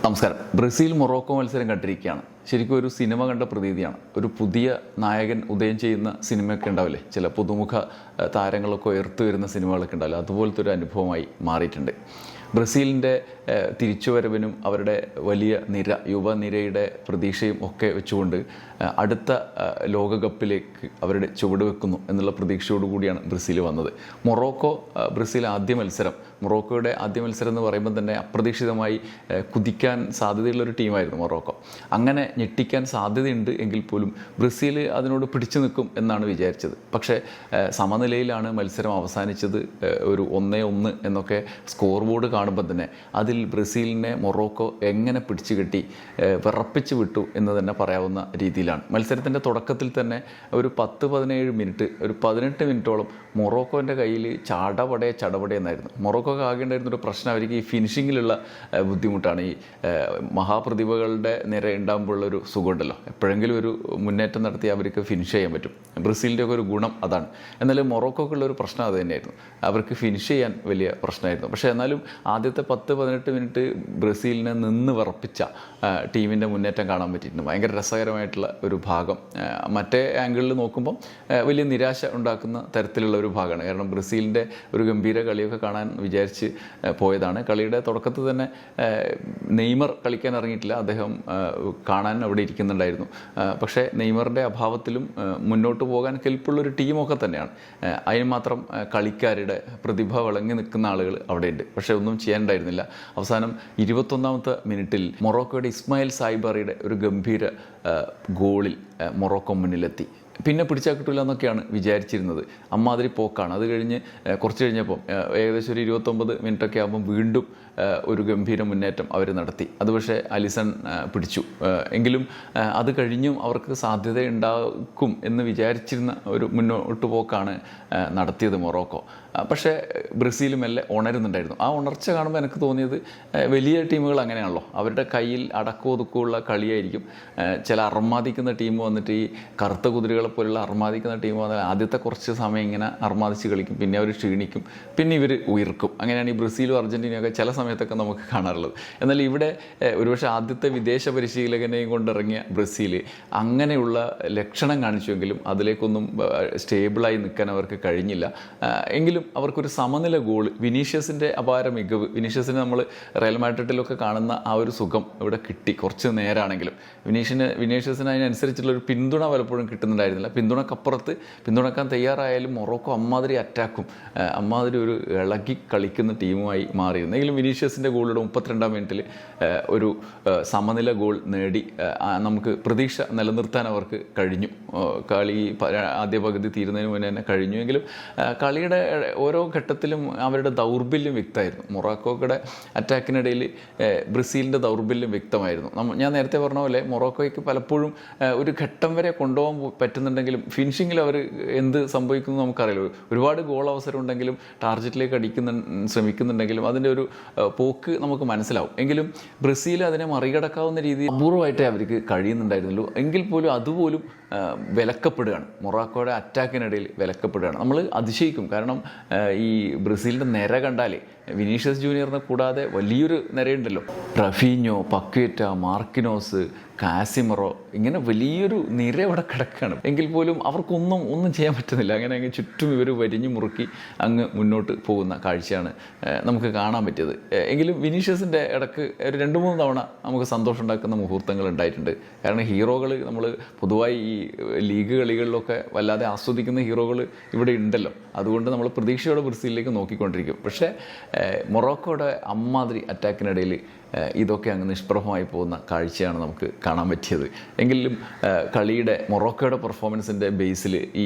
നമസ്കാരം. Brazil Morocco മത്സരം കണ്ടിരിക്കുകയാണ്. ശരിക്കും ഒരു സിനിമ കണ്ട പ്രതീതിയാണ്. ഒരു പുതിയ നായകൻ ഉദയം ചെയ്യുന്ന സിനിമയൊക്കെ ഉണ്ടാവില്ലേ, ചില പുതുമുഖ താരങ്ങളൊക്കെ ഉയർത്തു വരുന്ന സിനിമകളൊക്കെ ഉണ്ടാവില്ല, അതുപോലത്തെ ഒരു അനുഭവമായി മാറിയിട്ടുണ്ട്. ബ്രസീലിൻ്റെ തിരിച്ചുവരവിനും അവരുടെ വലിയ യുവനിരയുടെ പ്രതീക്ഷയും ഒക്കെ വെച്ചുകൊണ്ട് അടുത്ത ലോകകപ്പിലേക്ക് അവരുടെ ചുവട് വെക്കുന്നു എന്നുള്ള പ്രതീക്ഷയോടുകൂടിയാണ് ബ്രസീൽ വന്നത്. ബ്രസീൽ മൊറോക്കോയുടെ ആദ്യ മത്സരം എന്ന് പറയുമ്പോൾ തന്നെ അപ്രതീക്ഷിതമായി കുതിക്കാൻ സാധ്യതയുള്ളൊരു ടീമായിരുന്നു മൊറോക്കോ. അങ്ങനെ ഞെട്ടിക്കാൻ സാധ്യതയുണ്ട് എങ്കിൽ പോലും ബ്രസീൽ അതിനോട് പിടിച്ചു നിൽക്കും എന്നാണ് വിചാരിച്ചത്. പക്ഷേ സമനിലയിലാണ് മത്സരം അവസാനിച്ചത്. ഒരു 1-1 എന്നൊക്കെ സ്കോർ ബോർഡ് കാണുമ്പോൾ തന്നെ അതിൽ ബ്രസീലിനെ മൊറോക്കോ എങ്ങനെ പിടിച്ചു കെട്ടി വിറപ്പിച്ച് വിട്ടു എന്ന് തന്നെ പറയാവുന്ന രീതിയിലാണ്. മത്സരത്തിൻ്റെ തുടക്കത്തിൽ തന്നെ ഒരു 10-17 മിനിറ്റ്, ഒരു 18 മിനിറ്റോളം മൊറോക്കോൻ്റെ കയ്യിൽ ചടപടേ എന്നായിരുന്നു. മൊറോക്കോക്ക് ആകേണ്ടായിരുന്ന ഒരു പ്രശ്നം അവർക്ക് ഈ ഫിനിഷിങ്ങിലുള്ള ബുദ്ധിമുട്ടാണ്. ഈ മഹാപ്രതിഭകളുടെ നിര ഉണ്ടാകുമ്പോഴുള്ളൊരു സുഖമുണ്ടല്ലോ, എപ്പോഴെങ്കിലും ഒരു മുന്നേറ്റം നടത്തി അവർക്ക് ഫിനിഷ് ചെയ്യാൻ പറ്റും. ബ്രസീലിൻ്റെ ഒക്കെ ഒരു ഗുണം അതാണ്. എന്നാലും മൊറോക്കോക്കുള്ളൊരു പ്രശ്നം അത് തന്നെയായിരുന്നു, അവർക്ക് ഫിനിഷ് ചെയ്യാൻ വലിയ പ്രശ്നമായിരുന്നു. പക്ഷേ എന്നാലും ആദ്യത്തെ 10-18 മിനിറ്റ് ബ്രസീലിനെ നിന്ന് വിറപ്പിച്ച ടീമിൻ്റെ മുന്നേറ്റം കാണാൻ പറ്റിയിട്ടുണ്ട്. ഭയങ്കര രസകരമായിട്ടുള്ള ഒരു ഭാഗം. മറ്റേ ആംഗിളിൽ നോക്കുമ്പോൾ വലിയ നിരാശ ഉണ്ടാക്കുന്ന തരത്തിലുള്ള ഒരു ഭാഗമാണ്. കാരണം ബ്രസീലിൻ്റെ ഒരു ഗംഭീര കളിയൊക്കെ കാണാൻ വിചാരിച്ച് പോയതാണ്. കളിയുടെ തുടക്കത്തിൽ തന്നെ നെയ്മർ കളിക്കാൻ ഇറങ്ങിയിട്ടില്ല, അദ്ദേഹം കാണാൻ അവിടെ ഇരിക്കുന്നുണ്ടായിരുന്നു. പക്ഷേ നെയ്മറിൻ്റെ അഭാവത്തിലും മുന്നോട്ട് പോകാൻ കെൽപ്പുള്ളൊരു ടീമൊക്കെ തന്നെയാണ്. അതിന് മാത്രം കളിക്കാരുടെ പ്രതിഭ വിളങ്ങി നിൽക്കുന്ന ആളുകൾ അവിടെയുണ്ട്. പക്ഷേ ഒന്നും ചെയ്യാനുണ്ടായിരുന്നില്ല. അവസാനം 21ാമത്തെ മിനിറ്റിൽ മൊറോക്കോയുടെ ഇസ്മായിൽ സായിബറിയുടെ ഒരു ഗംഭീര ഗോളിൽ മൊറോക്കോ മുന്നിലെത്തി. പിന്നെ പിടിച്ചാൽ കിട്ടില്ല എന്നൊക്കെയാണ് വിചാരിച്ചിരുന്നത്. അമ്മാതിരി പോക്കാണ്. അത് കഴിഞ്ഞ് കുറച്ച് കഴിഞ്ഞപ്പം ഏകദേശം ഒരു 29 മിനിറ്റൊക്കെ ആകുമ്പം വീണ്ടും ഒരു ഗംഭീര മുന്നേറ്റം അവർ നടത്തി. അത് പക്ഷേ അലിസൺ പിടിച്ചു. എങ്കിലും അത് കഴിഞ്ഞും അവർക്ക് സാധ്യത ഉണ്ടാക്കും എന്ന് വിചാരിച്ചിരുന്ന ഒരു മുന്നോട്ട് പോക്കാണ് നടത്തിയത് മൊറോക്കോ. പക്ഷേ ബ്രസീൽ മെല്ലെ ഉണരുന്നുണ്ടായിരുന്നു. ആ ഉണർച്ച കാണുമ്പോൾ എനിക്ക് തോന്നിയത് വലിയ ടീമുകൾ അങ്ങനെയാണല്ലോ, അവരുടെ കയ്യിൽ അടക്കമൊതുക്കമുള്ള കളിയായിരിക്കും. ചില അർമാദിക്കുന്ന ടീം വന്നിട്ട് ഈ കറുത്ത കുതിരകളെ പോലുള്ള അർമാദിക്കുന്ന ടീം വന്നാൽ ആദ്യത്തെ കുറച്ച് സമയം ഇങ്ങനെ അർമാദിച്ച് കളിക്കും, പിന്നെ അവർ ക്ഷീണിക്കും, പിന്നെ ഇവർ ഉയർക്കും. അങ്ങനെയാണ് ഈ ബ്രസീലും അർജൻറ്റീനയൊക്കെ ചില സമയത്തൊക്കെ നമുക്ക് കാണാറുള്ളത്. എന്നാൽ ഇവിടെ ഒരുപക്ഷെ ആദ്യത്തെ വിദേശ പരിശീലകനെയും കൊണ്ടിറങ്ങിയ ബ്രസീൽ അങ്ങനെയുള്ള ലക്ഷണം കാണിച്ചുവെങ്കിലും അതിലേക്കൊന്നും സ്റ്റേബിളായി നിൽക്കാൻ അവർക്ക് കഴിഞ്ഞില്ല. എങ്കിലും അവർക്കൊരു സമനില ഗോൾ, വിനീഷ്യസിൻ്റെ അപാര മികവ്, വിനീഷ്യസിന് നമ്മൾ റയൽ മാഡ്രിഡിലൊക്കെ കാണുന്ന ആ ഒരു സുഖം ഇവിടെ കിട്ടി. കുറച്ച് നേരമാണെങ്കിലും വിനീഷ്യസിന് അതിനനുസരിച്ചുള്ളൊരു പിന്തുണ പലപ്പോഴും കിട്ടുന്നുണ്ടായിരുന്നില്ല. പിന്തുണക്കാൻ തയ്യാറായാലും മൊറോക്കോ അമ്മാതിരി അറ്റാക്കും അമ്മാതിരി ഒരു ഇളകി കളിക്കുന്ന ടീമുമായി മാറിയിരുന്നു. എങ്കിലും വിനീഷ്യസിൻ്റെ ഗോളിയുടെ 32ാം മിനിറ്റിൽ ഒരു സമനില ഗോൾ നേടി നമുക്ക് പ്രതീക്ഷ നിലനിർത്താൻ അവർക്ക് കഴിഞ്ഞു. കളി ആദ്യ പകുതി തീരുന്നതിന് മുന്നേ തന്നെ കഴിഞ്ഞു. എങ്കിലും കളിയുടെ ഓരോ ഘട്ടത്തിലും അവരുടെ ദൗർബല്യം വ്യക്തമായിരുന്നു. മൊറോക്കോയുടെ അറ്റാക്കിനിടയിൽ ബ്രസീലിൻ്റെ ദൗർബല്യം വ്യക്തമായിരുന്നു. ഞാൻ നേരത്തെ പറഞ്ഞ പോലെ മൊറോക്കോയ്ക്ക് പലപ്പോഴും ഒരു ഘട്ടം വരെ കൊണ്ടുപോകാൻ പറ്റുന്നുണ്ടെങ്കിലും ഫിനിഷിങ്ങിൽ അവർ എന്ത് സംഭവിക്കുന്നു നമുക്കറിയില്ല. ഒരുപാട് ഗോൾ അവസരം ഉണ്ടെങ്കിലും ടാർഗറ്റിലേക്ക് ശ്രമിക്കുന്നുണ്ടെങ്കിലും അതിൻ്റെ ഒരു പോക്ക് നമുക്ക് മനസ്സിലാവും. എങ്കിലും ബ്രസീൽ അതിനെ മറികടക്കാവുന്ന രീതിയിൽ അപൂർവമായിട്ടേ അവർക്ക് കഴിയുന്നുണ്ടായിരുന്നുള്ളൂ. എങ്കിൽ പോലും അതുപോലും വിലക്കപ്പെടുകയാണ്. മൊറോക്കോയുടെ അറ്റാക്കിനിടയിൽ വിലക്കപ്പെടുകയാണ്. നമ്മൾ അതിശയിക്കും. കാരണം ഈ ബ്രസീലിൻ്റെ നിര കണ്ടാലേ വിനീഷ്യസ് ജൂനിയറിനെ കൂടാതെ വലിയൊരു നിരയുണ്ടല്ലോ. റഫീഞ്ഞോ, പക്വേറ്റ, മാർക്കിനോസ്, കാസിമറോ, ഇങ്ങനെ വലിയൊരു നിര ഇവിടെ കിടക്കുകയാണ്. എങ്കിൽ പോലും ഒന്നും ചെയ്യാൻ പറ്റുന്നില്ല. അങ്ങനെ ചുറ്റും ഇവർ വരിഞ്ഞു മുറുക്കി അങ്ങ് മുന്നോട്ട് പോകുന്ന കാഴ്ചയാണ് നമുക്ക് കാണാൻ പറ്റിയത്. എങ്കിലും വിനീഷ്യസിൻ്റെ ഇടയ്ക്ക് ഒരു 2-3 തവണ നമുക്ക് സന്തോഷം ഉണ്ടാക്കുന്ന മുഹൂർത്തങ്ങൾ ഉണ്ടായിട്ടുണ്ട്. കാരണം ഹീറോകൾ നമ്മൾ പൊതുവായി ഈ ലീഗ് കളികളിലൊക്കെ വല്ലാതെ ആസ്വദിക്കുന്ന ഹീറോകൾ ഇവിടെ ഉണ്ടല്ലോ. അതുകൊണ്ട് നമ്മൾ പ്രതീക്ഷയോടെ ബ്രസീലിലേക്ക് നോക്കിക്കൊണ്ടിരിക്കും. പക്ഷേ മൊറോക്കോയുടെ അമ്മാതിരി അറ്റാക്കിനിടയിൽ ഇതൊക്കെ അങ്ങ് നിഷ്പ്രഭമായി പോകുന്ന കാഴ്ചയാണ് നമുക്ക് കാണാൻ പറ്റിയത്. എങ്കിലും മൊറോക്കോയുടെ പെർഫോമൻസിൻ്റെ ബേസിൽ ഈ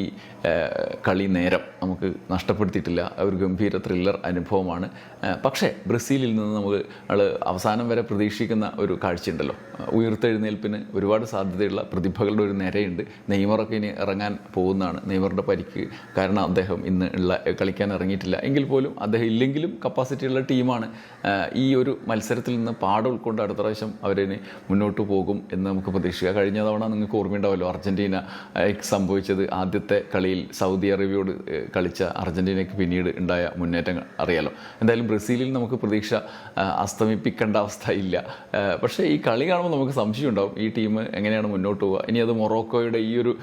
കളി നേരം നമുക്ക് നഷ്ടപ്പെടുത്തിയിട്ടില്ല. ഒരു ഗംഭീര ത്രില്ലർ അനുഭവമാണ്. പക്ഷേ ബ്രസീലിൽ നിന്ന് നമുക്ക് അവസാനം വരെ പ്രതീക്ഷിക്കുന്ന ഒരു കാഴ്ചയുണ്ടല്ലോ, ഉയർത്തെഴുന്നേൽപ്പിന് ഒരുപാട് സാധ്യതയുള്ള പ്രതിഭകളുടെ ഒരു നിരയുണ്ട്. നെയ്മറൊക്കെ ഇനി ഇറങ്ങാൻ പോകുന്നതാണ്. നെയ്മറിൻ്റെ പരിക്ക് കാരണം അദ്ദേഹം ഇന്ന് കളിക്കാൻ ഇറങ്ങിയിട്ടില്ല. എങ്കിൽ പോലും അദ്ദേഹം ഇല്ലെങ്കിലും കപ്പാസിറ്റിയുള്ള ടീമാണ് ഈ ഒരു മത്സരത്തിൽ നിന്ന് നിന്ന് പാഠം ഉൾക്കൊണ്ട് അടുത്ത പ്രാവശ്യം അവരിന് മുന്നോട്ട് പോകും എന്ന് നമുക്ക് പ്രതീക്ഷിക്കാം. കഴിഞ്ഞ തവണ നിങ്ങൾക്ക് ഓർമ്മയുണ്ടാവല്ലോ അർജൻറ്റീന സംഭവിച്ചത്. ആദ്യത്തെ കളിയിൽ സൗദി അറേബ്യയോട് കളിച്ച അർജൻറ്റീനയ്ക്ക് പിന്നീട് ഉണ്ടായ മുന്നേറ്റങ്ങൾ അറിയാലോ. എന്തായാലും ബ്രസീലിൽ നമുക്ക് പ്രതീക്ഷ അസ്തമിപ്പിക്കേണ്ട അവസ്ഥ ഇല്ല. പക്ഷേ ഈ കളി കാണുമ്പോൾ നമുക്ക് സംശയം ഉണ്ടാവും ഈ ടീം എങ്ങനെയാണ് മുന്നോട്ട് പോവുക. ഇനി അത് മൊറോക്കോയുടെ ഈ ഒരു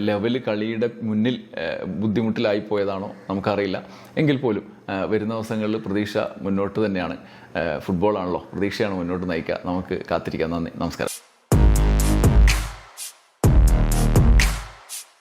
ലെവൽ കളിയുടെ മുന്നിൽ ബുദ്ധിമുട്ടിലായി പോയതാണോ നമുക്കറിയില്ല. എങ്കിൽ പോലും വരുന്ന ദിവസങ്ങളിൽ പ്രതീക്ഷ മുന്നോട്ട് തന്നെയാണ്. ഫുട്ബോളാണല്ലോ, പ്രതീക്ഷയാണ് മുന്നോട്ട് നയിക്കുക. നമുക്ക് കാത്തിരിക്കാം. നന്ദി, നമസ്കാരം.